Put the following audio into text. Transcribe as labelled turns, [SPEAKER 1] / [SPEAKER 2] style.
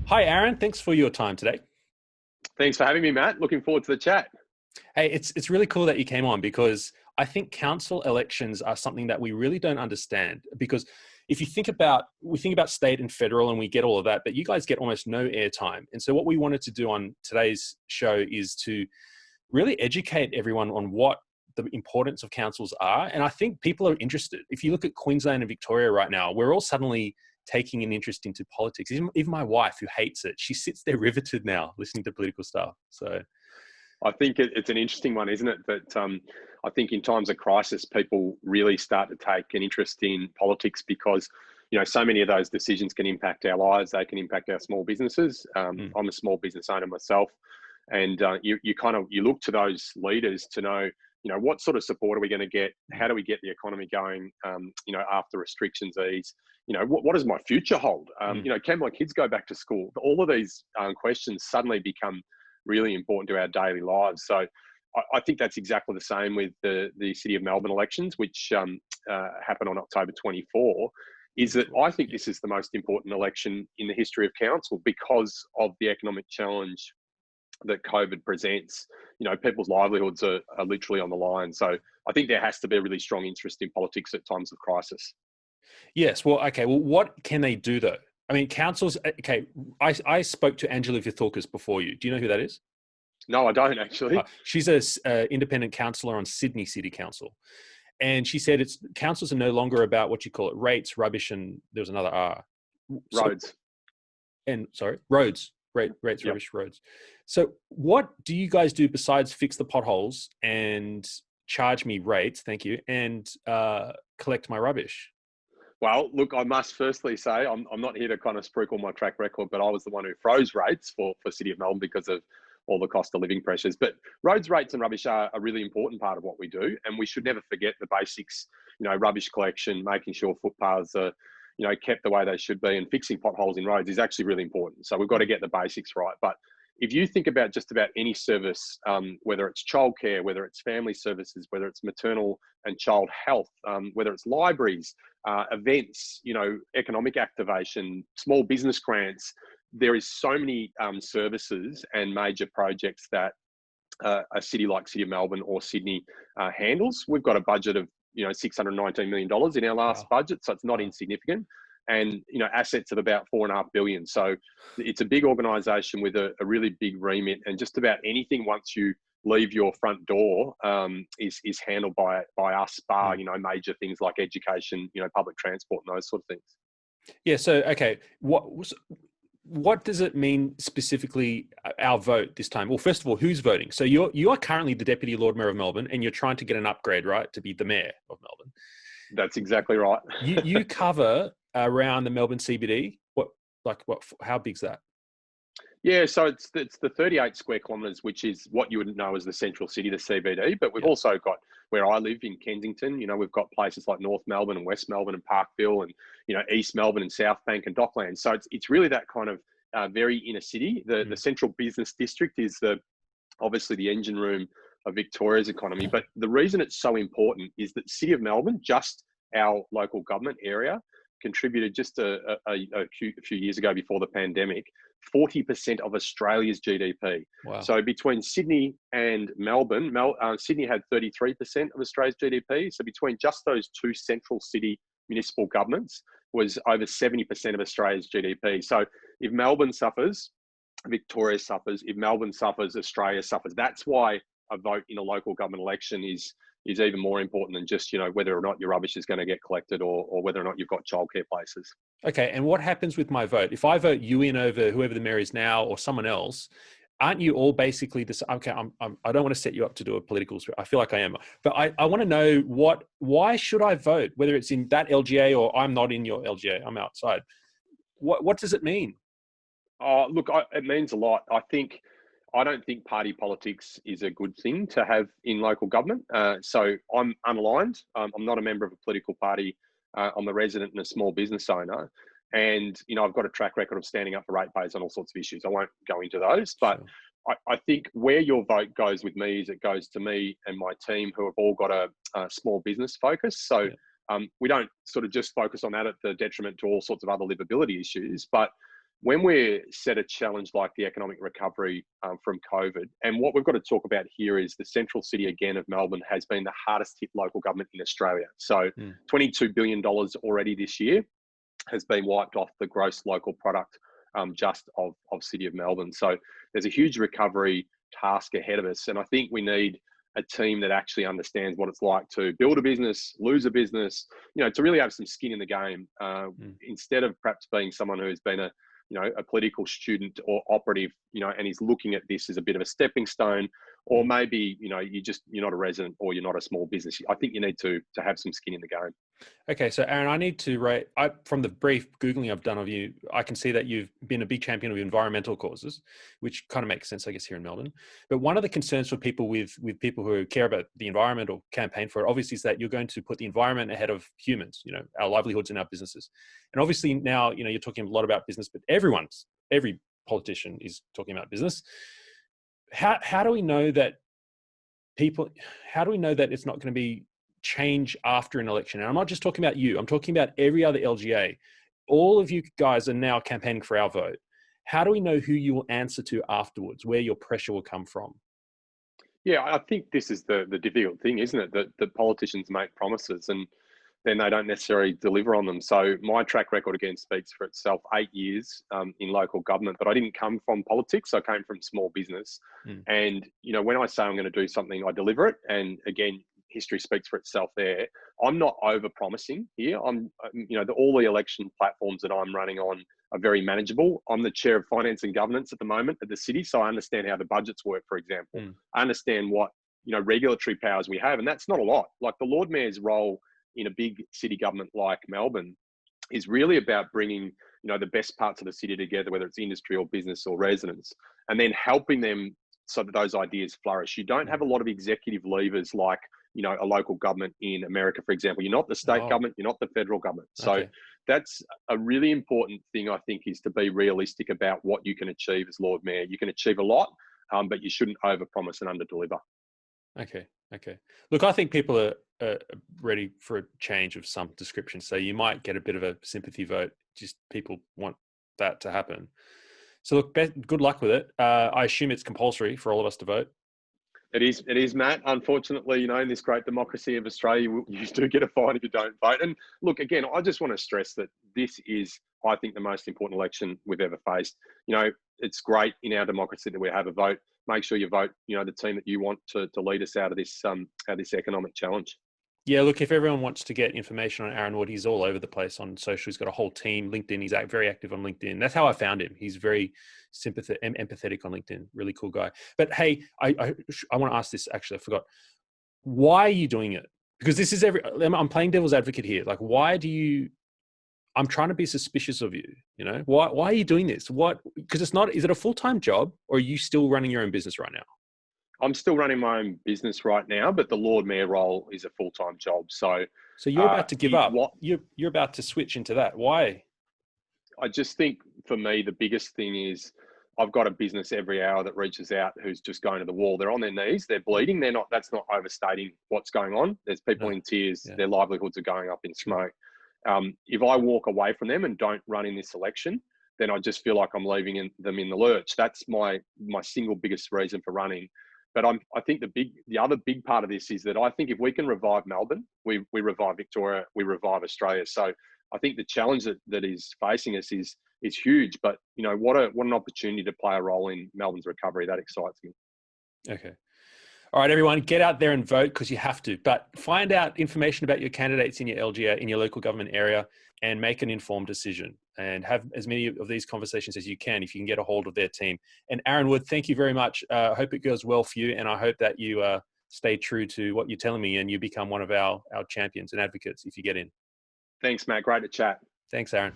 [SPEAKER 1] Hi, Aaron. Thanks for your time today.
[SPEAKER 2] Thanks for having me, Matt. Looking forward to the chat.
[SPEAKER 1] Hey, it's really cool that you came on because I think council elections are something that we really don't understand. Because if you think about, we think about state and federal, and we get all of that, but you guys get almost no airtime. And so, what we wanted to do on today's show is to really educate everyone on what the importance of councils are. And I think people are interested. If you look at Queensland and Victoria right now, we're all suddenly taking an interest into politics. Even my wife, who hates it, she sits there riveted now listening to political stuff. So,
[SPEAKER 2] I think it's an interesting one, isn't it? That I think in times of crisis, people really start to take an interest in politics because, so many of those decisions can impact our lives. They can impact our small businesses. I'm a small business owner myself, and you look to those leaders to know, what sort of support are we going to get? How do we get the economy going? After restrictions ease, what does my future hold? Can my kids go back to school? All of these questions suddenly become really important to our daily lives. So I think that's exactly the same with the City of Melbourne elections, which happen on October 24, is that I think this is the most important election in the history of council because of the economic challenge that COVID presents. People's livelihoods are literally on the line. So I think there has to be a really strong interest in politics at times of crisis.
[SPEAKER 1] yes. Well, okay. Well, what can they do though? I mean, councils, okay. I spoke to Angela Vithorkas before you. Do you know who that is?
[SPEAKER 2] No, I don't actually.
[SPEAKER 1] She's a independent councillor on Sydney City Council. And she said it's councils are no longer about what you call it, rates, rubbish, and there was another R. So,
[SPEAKER 2] Roads.
[SPEAKER 1] Roads, rates,
[SPEAKER 2] Yep.
[SPEAKER 1] rubbish, roads. So what do you guys do besides fix the potholes and charge me rates, thank you, and collect my rubbish?
[SPEAKER 2] Well, look, I must firstly say I'm not here to kind of spruik all my track record, but I was the one who froze rates for City of Melbourne because of all the cost of living pressures. But roads, rates and rubbish are a really important part of what we do. And we should never forget the basics, rubbish collection, making sure footpaths are, kept the way they should be, and fixing potholes in roads is actually really important. So we've got to get the basics right. But if you think about just about any service, whether it's childcare, whether it's family services, whether it's maternal and child health, whether it's libraries, events, economic activation, small business grants, there is so many services and major projects that a city like City of Melbourne or Sydney handles. We've got a budget of $619 million in our last
[SPEAKER 1] Wow.
[SPEAKER 2] budget, so it's not
[SPEAKER 1] Wow.
[SPEAKER 2] insignificant, and assets of about $4.5 billion. So it's a big organisation with a really big remit, and just about anything once you leave your front door is handled by us, bar major things like education, public transport, and those sort of things.
[SPEAKER 1] Yeah. So, okay. What does it mean specifically, our vote this time? Well, first of all, who's voting? So you are currently the Deputy Lord Mayor of Melbourne, and you're trying to get an upgrade, right, to be the Mayor of Melbourne.
[SPEAKER 2] That's exactly right.
[SPEAKER 1] You cover around the Melbourne CBD. How big's that?
[SPEAKER 2] Yeah, so it's the 38 square kilometres, which is what you would know as the central city, the CBD. But we've
[SPEAKER 1] Yeah.
[SPEAKER 2] also got where I live in Kensington. We've got places like North Melbourne and West Melbourne and Parkville, and East Melbourne and South Bank and Docklands. So it's really that kind of very inner city. The central business district is obviously the engine room of Victoria's economy. But the reason it's so important is that City of Melbourne, just our local government area, contributed just a few years ago before the pandemic, 40% of Australia's GDP.
[SPEAKER 1] Wow.
[SPEAKER 2] So between Sydney and Melbourne, Sydney had 33% of Australia's GDP. So between just those two central city municipal governments was over 70% of Australia's GDP. So if Melbourne suffers, Victoria suffers. If Melbourne suffers, Australia suffers. That's why a vote in a local government election is even more important than just whether or not your rubbish is going to get collected, or whether or not you've got childcare places.
[SPEAKER 1] Okay. And what happens with my vote? If I vote you in over whoever the mayor is now or someone else, aren't you all basically this? Okay. I don't want to set you up to do a political. I feel like I am, but I want to know why should I vote? Whether it's in that LGA or I'm not in your LGA, I'm outside. What does it mean?
[SPEAKER 2] Oh, look, it means a lot. I don't think party politics is a good thing to have in local government. So I'm unaligned. I'm not a member of a political party. I'm a resident and a small business owner. And, I've got a track record of standing up for ratepayers on all sorts of issues. I won't go into those, but
[SPEAKER 1] Sure.
[SPEAKER 2] I think where your vote goes with me is it goes to me and my team, who have all got a small business focus. So
[SPEAKER 1] Yeah.
[SPEAKER 2] we don't sort of just focus on that at the detriment to all sorts of other livability issues, but when we're set a challenge like the economic recovery from COVID, and what we've got to talk about here is the central city again of Melbourne has been the hardest hit local government in Australia. So $22 billion already this year has been wiped off the gross local product just of City of Melbourne. So there's a huge recovery task ahead of us. And I think we need a team that actually understands what it's like to build a business, lose a business, to really have some skin in the game, instead of perhaps being someone who's been a political student or operative, and is looking at this as a bit of a stepping stone, or maybe, you're not a resident or you're not a small business. I think you need to have some skin in the game.
[SPEAKER 1] Okay, so Aaron, I need to from the brief Googling I've done of you, I can see that you've been a big champion of environmental causes, which kind of makes sense, I guess, here in Melbourne. But one of the concerns for people with people who care about the environment or campaign for it, obviously, is that you're going to put the environment ahead of humans, our livelihoods and our businesses. And obviously now, you're talking a lot about business, but every politician is talking about business. How do we know that it's not going to be change after an election? And I'm not just talking about you, I'm talking about every other LGA. All of you guys are now campaigning for our vote. How do we know who you will answer to afterwards, where your pressure will come from?
[SPEAKER 2] Yeah, I think this is the difficult thing, isn't it? That politicians make promises and then they don't necessarily deliver on them. So my track record again speaks for itself. 8 years in local government, but I didn't come from politics. I came from small business. And, when I say I'm going to do something, I deliver it. And again, history speaks for itself there. I'm not over promising here. All the election platforms that I'm running on are very manageable. I'm the chair of finance and governance at the moment at the city. So I understand how the budgets work, for example. I understand what, regulatory powers we have. And that's not a lot. Like the Lord Mayor's role in a big city government like Melbourne is really about bringing, the best parts of the city together, whether it's industry or business or residents, and then helping them so that those ideas flourish. You don't have a lot of executive levers like, a local government in America, for example. You're not the state government, you're not the federal government. So that's a really important thing, I think, is to be realistic about what you can achieve as Lord Mayor. You can achieve a lot, but you shouldn't overpromise and underdeliver.
[SPEAKER 1] Okay. Look, I think people are ready for a change of some description. So you might get a bit of a sympathy vote. Just people want that to happen. So look, good luck with it. I assume it's compulsory for all of us to vote.
[SPEAKER 2] It is, Matt. Unfortunately, in this great democracy of Australia, you do get a fine if you don't vote. And look, again, I just want to stress that this is, I think, the most important election we've ever faced. It's great in our democracy that we have a vote. Make sure you vote, the team that you want to lead us out of this economic challenge.
[SPEAKER 1] Yeah, look, if everyone wants to get information on Aaron Wood, he's all over the place on social. He's got a whole team, LinkedIn. He's very active on LinkedIn. That's how I found him. He's very sympathetic and empathetic on LinkedIn. Really cool guy. But hey, I want to ask this, actually, I forgot. Why are you doing it? Because this is I'm playing devil's advocate here. Like, I'm trying to be suspicious of you, Why are you doing this? Because is it a full-time job, or are you still running your own business right now?
[SPEAKER 2] I'm still running my own business right now, but the Lord Mayor role is a full-time job. So
[SPEAKER 1] you're about to give up. You're about to switch into that. Why?
[SPEAKER 2] I just think for me, the biggest thing is I've got a business every hour that reaches out who's just going to the wall. They're on their knees. They're bleeding. That's not overstating what's going on. There's people in tears. Yeah. Their livelihoods are going up in smoke. If I walk away from them and don't run in this election, then I just feel like I'm leaving them in the lurch. That's my single biggest reason for running. But I think the other big part of this is that I think if we can revive Melbourne, we revive Victoria, we revive Australia. So I think the challenge that is facing us is huge. But what an opportunity to play a role in Melbourne's recovery. That excites me.
[SPEAKER 1] Okay. All right, everyone, get out there and vote because you have to. But find out information about your candidates in your LGA, in your local government area, and make an informed decision. And have as many of these conversations as you can if you can get a hold of their team. And Aaron Wood, thank you very much. I hope it goes well for you, and I hope that you stay true to what you're telling me and you become one of our champions and advocates if you get in.
[SPEAKER 2] Thanks, Matt. Great to chat.
[SPEAKER 1] Thanks, Aaron.